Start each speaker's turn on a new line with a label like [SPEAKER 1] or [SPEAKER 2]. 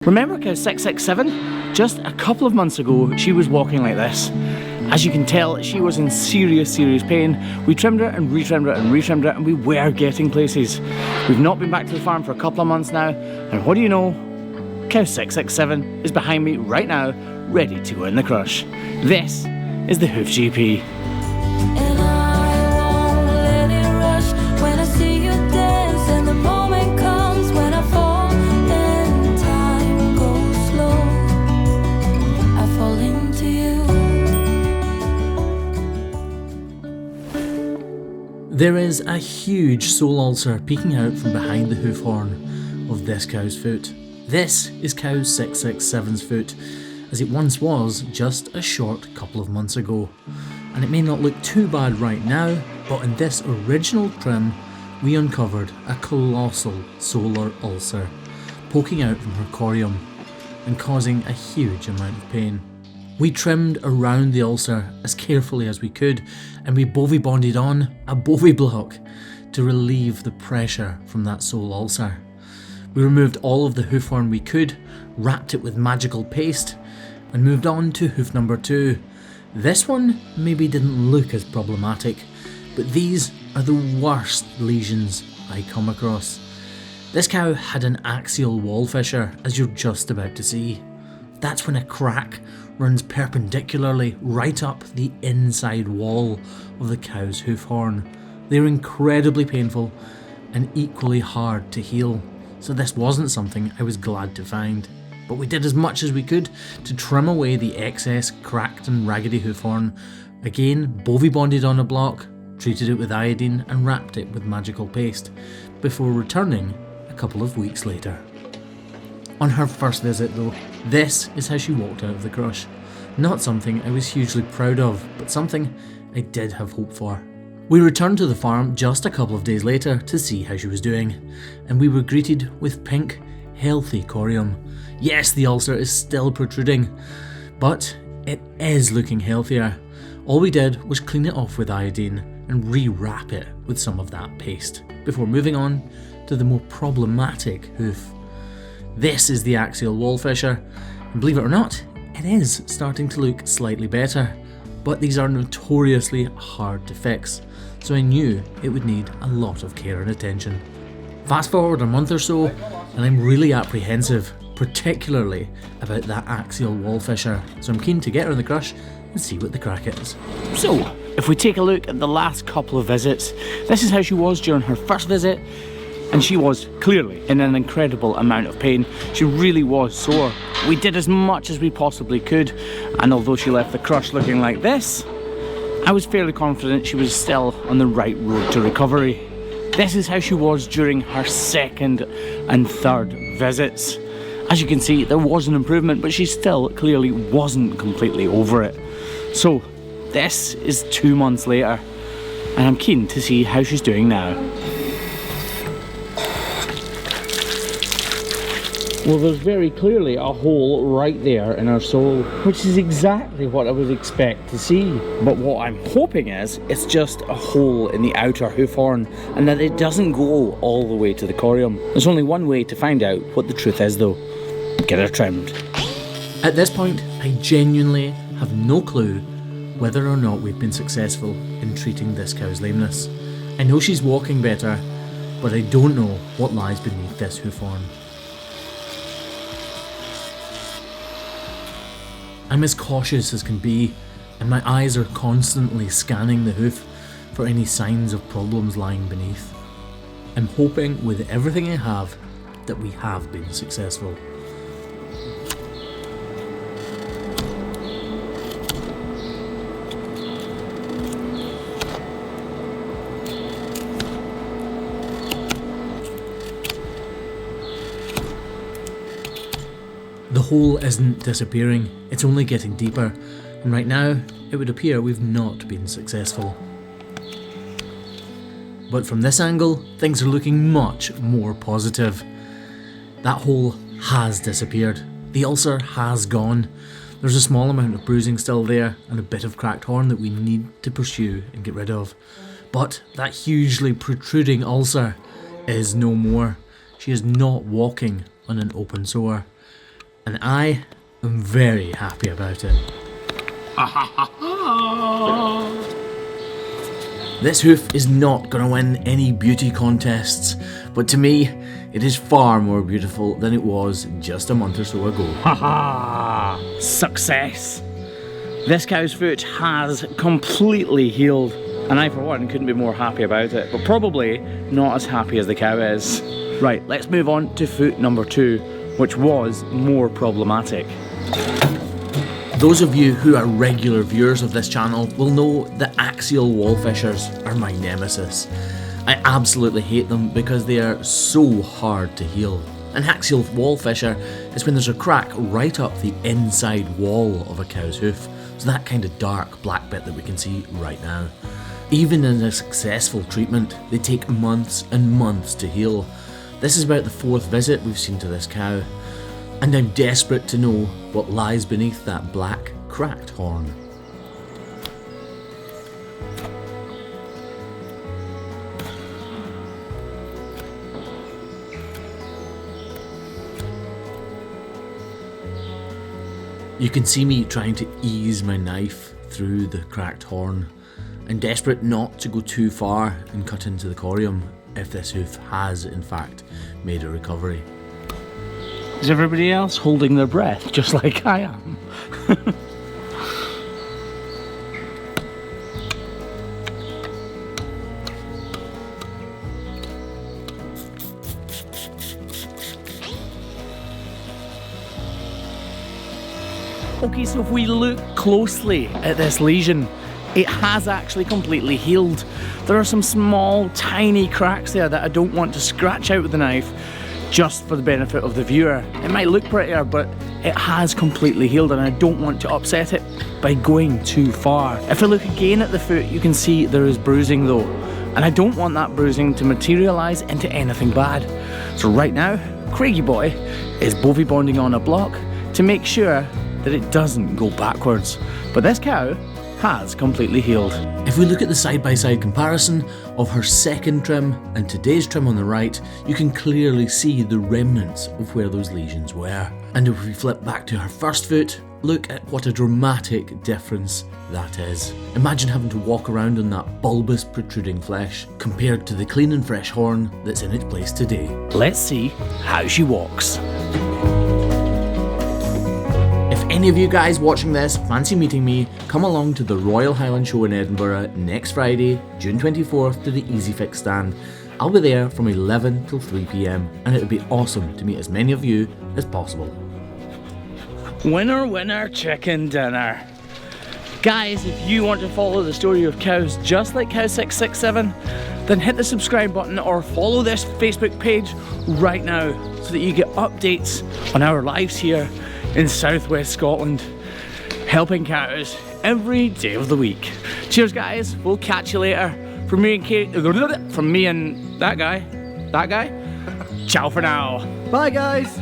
[SPEAKER 1] Remember cow 667? Just a couple of months ago, she was walking like this. As you can tell, she was in serious pain. We trimmed her and retrimmed her and retrimmed her, and we were getting places. We've not been back to the farm for a couple of months now, and what do you know? Cow 667 is behind me right now, ready to go in the crush. This is the Hoof GP. There is a huge sole ulcer peeking out from behind the hoof horn of this cow's foot. This is cow 667's foot, as it once was just a short couple of months ago. And it may not look too bad right now, but in this original trim we uncovered a colossal solar ulcer poking out from her corium and causing a huge amount of pain. We trimmed around the ulcer as carefully as we could, and we BoviBonded on a BoviBlock to relieve the pressure from that sole ulcer. We removed all of the hoof horn we could, wrapped it with magical paste, and moved on to hoof number 2. This one maybe didn't look as problematic, but these are the worst lesions I come across. This cow had an axial wall fissure, as you're just about to see. That's when a crack runs perpendicularly right up the inside wall of the cow's hoof horn. They're incredibly painful and equally hard to heal, so this wasn't something I was glad to find. But we did as much as we could to trim away the excess cracked and raggedy hoof horn. Again, BoviBonded on a block, treated it with iodine and wrapped it with magical paste, before returning a couple of weeks later. On her first visit though, this is how she walked out of the crush. Not something I was hugely proud of, but something I did have hope for. We returned to the farm just a couple of days later to see how she was doing, and we were greeted with pink, healthy corium. Yes, the ulcer is still protruding, but it is looking healthier. All we did was clean it off with iodine and re-wrap it with some of that paste, before moving on to the more problematic hoof. This is the axial wall fissure, and believe it or not, it is starting to look slightly better, but these are notoriously hard to fix, so I knew it would need a lot of care and attention. Fast forward a month or so, and I'm really apprehensive, particularly about that axial wall fissure, so I'm keen to get her in the crush and see what the crack is. So, if we take a look at the last couple of visits, this is how she was during her first visit. And she was clearly in an incredible amount of pain. She really was sore. We did as much as we possibly could, and although she left the crush looking like this, I was fairly confident she was still on the right road to recovery. This is how she was during her second and third visits. As you can see, there was an improvement, but she still clearly wasn't completely over it. So this is 2 months later, and I'm keen to see how she's doing now. Well, there's very clearly a hole right there in her sole, which is exactly what I would expect to see. But what I'm hoping is it's just a hole in the outer hoof horn and that it doesn't go all the way to the corium. There's only one way to find out what the truth is though. Get her trimmed. At this point, I genuinely have no clue whether or not we've been successful in treating this cow's lameness. I know she's walking better, but I don't know what lies beneath this hoof horn. I'm as cautious as can be, and my eyes are constantly scanning the hoof for any signs of problems lying beneath. I'm hoping with everything I have that we have been successful. The hole isn't disappearing, it's only getting deeper, and right now it would appear we've not been successful. But from this angle, things are looking much more positive. That hole has disappeared, the ulcer has gone. There's a small amount of bruising still there and a bit of cracked horn that we need to pursue and get rid of. But that hugely protruding ulcer is no more. She is not walking on an open sore. and I am very happy about it. This hoof is not going to win any beauty contests, but to me, it is far more beautiful than it was just a month or so ago.
[SPEAKER 2] Haha! Success! This cow's foot has completely healed, and I for one couldn't be more happy about it, but probably not as happy as the cow is. Right, let's move on to foot number 2, which was more problematic.
[SPEAKER 1] Those of you who are regular viewers of this channel will know that axial wall fissures are my nemesis. I absolutely hate them because they are so hard to heal. An axial wall fissure is when there's a crack right up the inside wall of a cow's hoof. So that kind of dark black bit that we can see right now. Even in a successful treatment, they take months and months to heal. This is about the 4th visit we've seen to this cow, and I'm desperate to know what lies beneath that black, cracked horn. You can see me trying to ease my knife through the cracked horn. I'm desperate not to go too far and cut into the corium if this hoof has in fact made a recovery.
[SPEAKER 2] Is everybody else holding their breath just like I am? Okay, so if we look closely at this lesion, it has actually completely healed. There are some small, tiny cracks there that I don't want to scratch out with the knife just for the benefit of the viewer. It might look prettier, but it has completely healed and I don't want to upset it by going too far. If I look again at the foot, you can see there is bruising though, and I don't want that bruising to materialise into anything bad. So right now, Craigie boy is BoviBonding on a block to make sure that it doesn't go backwards. But this cow has completely healed.
[SPEAKER 1] If we look at the side-by-side comparison of her second trim and today's trim on the right, you can clearly see the remnants of where those lesions were. And if we flip back to her first foot, look at what a dramatic difference that is. Imagine having to walk around on that bulbous protruding flesh compared to the clean and fresh horn that's in its place today.
[SPEAKER 2] Let's see how she walks.
[SPEAKER 1] If any of you guys watching this fancy meeting me, come along to the Royal Highland Show in Edinburgh next Friday, June 24th to the EASYFIX stand. I'll be there from 11 till 3 PM and it would be awesome to meet as many of you as possible.
[SPEAKER 2] Winner, winner, chicken dinner. Guys, if you want to follow the story of cows just like Cow 667, then hit the subscribe button or follow this Facebook page right now so that you get updates on our lives here in southwest Scotland, helping cows every day of the week. Cheers guys, we'll catch you later. From me and that guy, ciao for now.
[SPEAKER 3] Bye guys.